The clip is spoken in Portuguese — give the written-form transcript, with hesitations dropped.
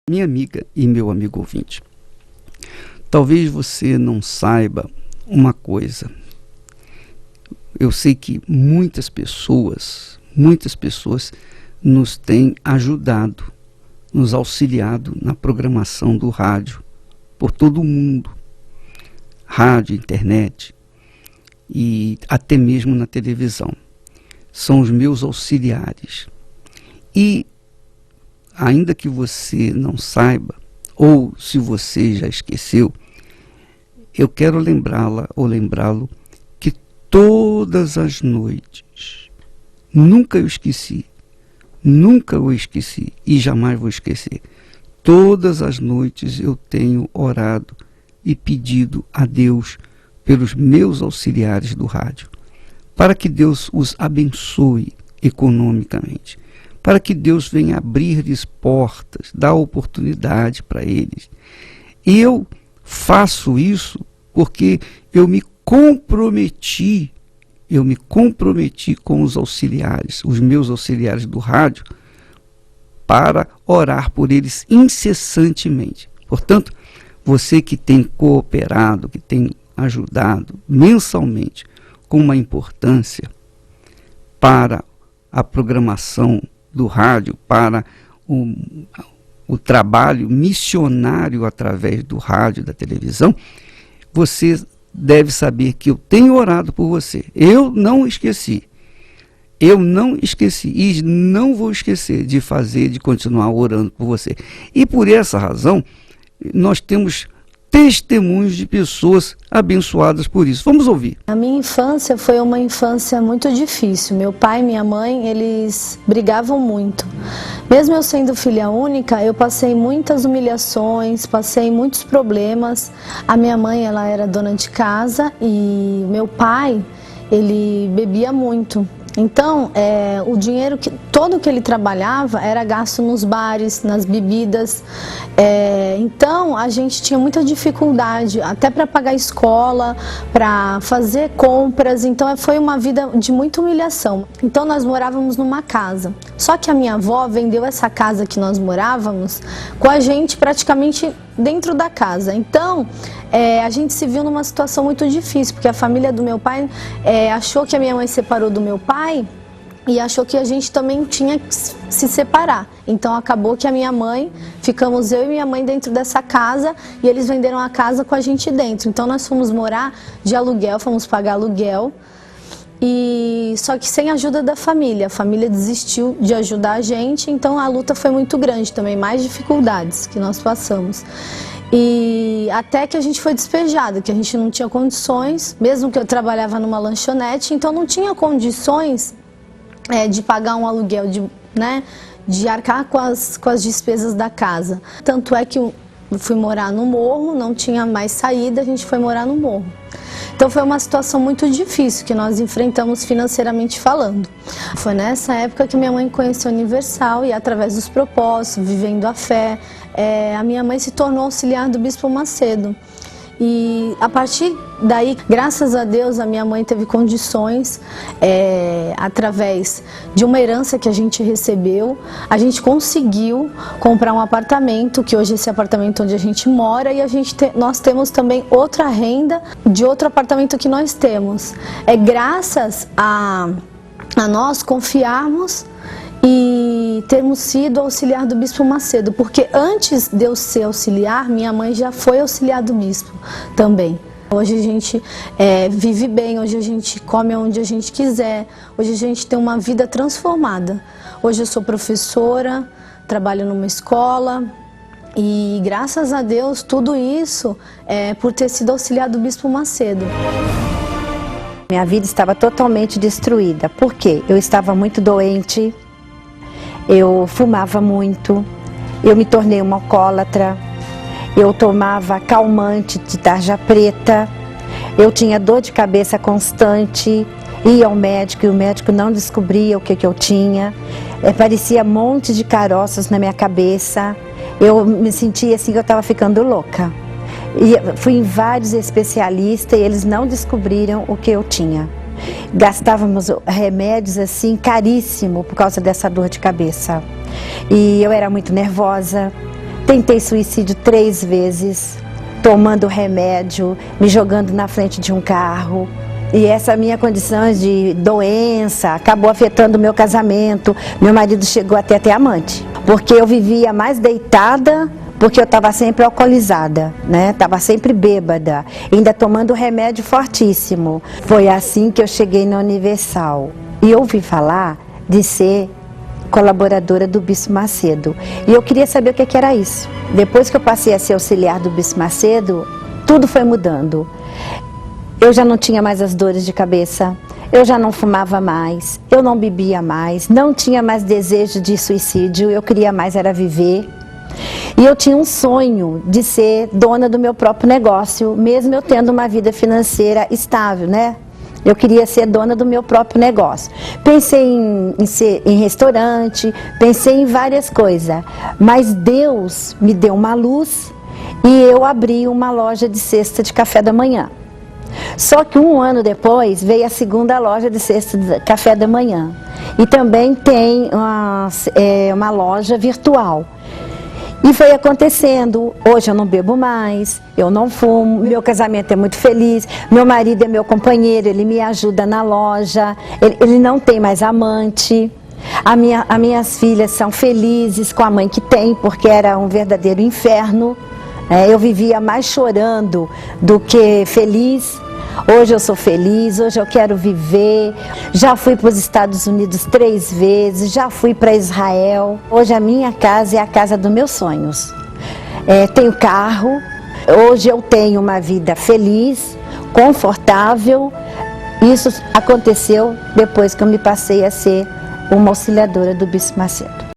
Minha amiga e meu amigo ouvinte, talvez você não saiba uma coisa. Eu sei que muitas pessoas nos têm ajudado, nos auxiliado na programação do rádio por todo o mundo. Rádio, internet e até mesmo na televisão. São os meus auxiliares. E ainda que você não saiba, ou se você já esqueceu, eu quero lembrá-la ou lembrá-lo que todas as noites, nunca eu esqueci e jamais vou esquecer, todas as noites eu tenho orado e pedido a Deus pelos meus auxiliares do rádio, para que Deus os abençoe economicamente, para que Deus venha abrir-lhes portas, dar oportunidade para eles. E eu faço isso porque eu me comprometi com os auxiliares, os meus auxiliares do rádio, para orar por eles incessantemente. Portanto, você que tem cooperado, que tem ajudado mensalmente com uma importância para a programação do rádio, para o trabalho missionário através do rádio e da televisão, você deve saber que eu tenho orado por você. Eu não esqueci e não vou esquecer de continuar orando por você. E por essa razão, nós temos testemunhos de pessoas abençoadas por isso. Vamos ouvir. A minha infância foi uma infância muito difícil. Meu pai e minha mãe, eles brigavam muito. Mesmo eu sendo filha única, eu passei muitas humilhações, passei muitos problemas. A minha mãe, ela era dona de casa e meu pai, ele bebia muito. Então, o dinheiro todo que ele trabalhava era gasto nos bares, nas bebidas. Então, a gente tinha muita dificuldade, até para pagar a escola, para fazer compras. Então, foi uma vida de muita humilhação. Então, nós morávamos numa casa. Só que a minha avó vendeu essa casa que nós morávamos com a gente praticamente dentro da casa. Então, a gente se viu numa situação muito difícil, porque a família do meu pai achou que a minha mãe separou do meu pai e achou que a gente também tinha que se separar. Então, acabou que ficamos eu e minha mãe dentro dessa casa e eles venderam a casa com a gente dentro. Então, nós fomos morar de aluguel, fomos pagar aluguel. Só que sem a ajuda da família, a família desistiu de ajudar a gente, então a luta foi muito grande também, mais dificuldades que nós passamos. E até que a gente foi despejado, que a gente não tinha condições, mesmo que eu trabalhava numa lanchonete, então não tinha condições de pagar um aluguel, de arcar com as despesas da casa. Tanto é que eu fui morar no morro, não tinha mais saída, a gente foi morar no morro. Então foi uma situação muito difícil que nós enfrentamos financeiramente falando. Foi nessa época que minha mãe conheceu a Universal e através dos propósitos, vivendo a fé, a minha mãe se tornou auxiliar do Bispo Macedo. E a partir daí, graças a Deus, a minha mãe teve condições, através de uma herança que a gente recebeu, a gente conseguiu comprar um apartamento, que hoje é esse apartamento onde a gente mora, e nós temos também outra renda de outro apartamento que nós temos. É graças a nós confiarmos e termos sido auxiliar do Bispo Macedo, porque antes de eu ser auxiliar, minha mãe já foi auxiliar do Bispo também. Hoje a gente vive bem, hoje a gente come onde a gente quiser, hoje a gente tem uma vida transformada. Hoje eu sou professora, trabalho numa escola e graças a Deus tudo isso é por ter sido auxiliar do Bispo Macedo. Minha vida estava totalmente destruída, porque eu estava muito doente. Eu fumava muito, eu me tornei uma alcoólatra, eu tomava calmante de tarja preta, eu tinha dor de cabeça constante, ia ao médico e o médico não descobria o que eu tinha, parecia um monte de caroços na minha cabeça, eu me sentia assim que eu estava ficando louca. E fui em vários especialistas e eles não descobriram o que eu tinha. Gastávamos remédios assim caríssimo por causa dessa dor de cabeça. E eu era muito nervosa, Tentei suicídio 3 vezes, tomando remédio, me jogando na frente de um carro. E essa minha condição de doença acabou afetando o meu casamento. Meu marido chegou até a ter amante, porque eu vivia mais deitada, porque eu estava sempre alcoolizada, né? Estava sempre bêbada, ainda tomando remédio fortíssimo. Foi assim que eu cheguei na Universal. E ouvi falar de ser colaboradora do Bispo Macedo. E eu queria saber o que era isso. Depois que eu passei a ser auxiliar do Bispo Macedo, tudo foi mudando. Eu já não tinha mais as dores de cabeça, eu já não fumava mais, eu não bebia mais, não tinha mais desejo de suicídio, eu queria mais era viver. E eu tinha um sonho de ser dona do meu próprio negócio, mesmo eu tendo uma vida financeira estável, né? Eu queria ser dona do meu próprio negócio. Pensei em restaurante, pensei em várias coisas, mas Deus me deu uma luz e eu abri uma loja de cesta de café da manhã. Só que 1 ano depois veio a segunda loja de cesta de café da manhã. E também tem uma loja virtual. E foi acontecendo. Hoje eu não bebo mais, eu não fumo, meu casamento é muito feliz, meu marido é meu companheiro, ele me ajuda na loja, ele não tem mais amante. As minhas filhas são felizes com a mãe que tem, porque era um verdadeiro inferno. Eu vivia mais chorando do que feliz. Hoje eu sou feliz, hoje eu quero viver. Já fui para os Estados Unidos 3 vezes, já fui para Israel. Hoje a minha casa é a casa dos meus sonhos. Tenho carro, hoje eu tenho uma vida feliz, confortável. Isso aconteceu depois que eu me passei a ser uma auxiliadora do Bispo Macedo.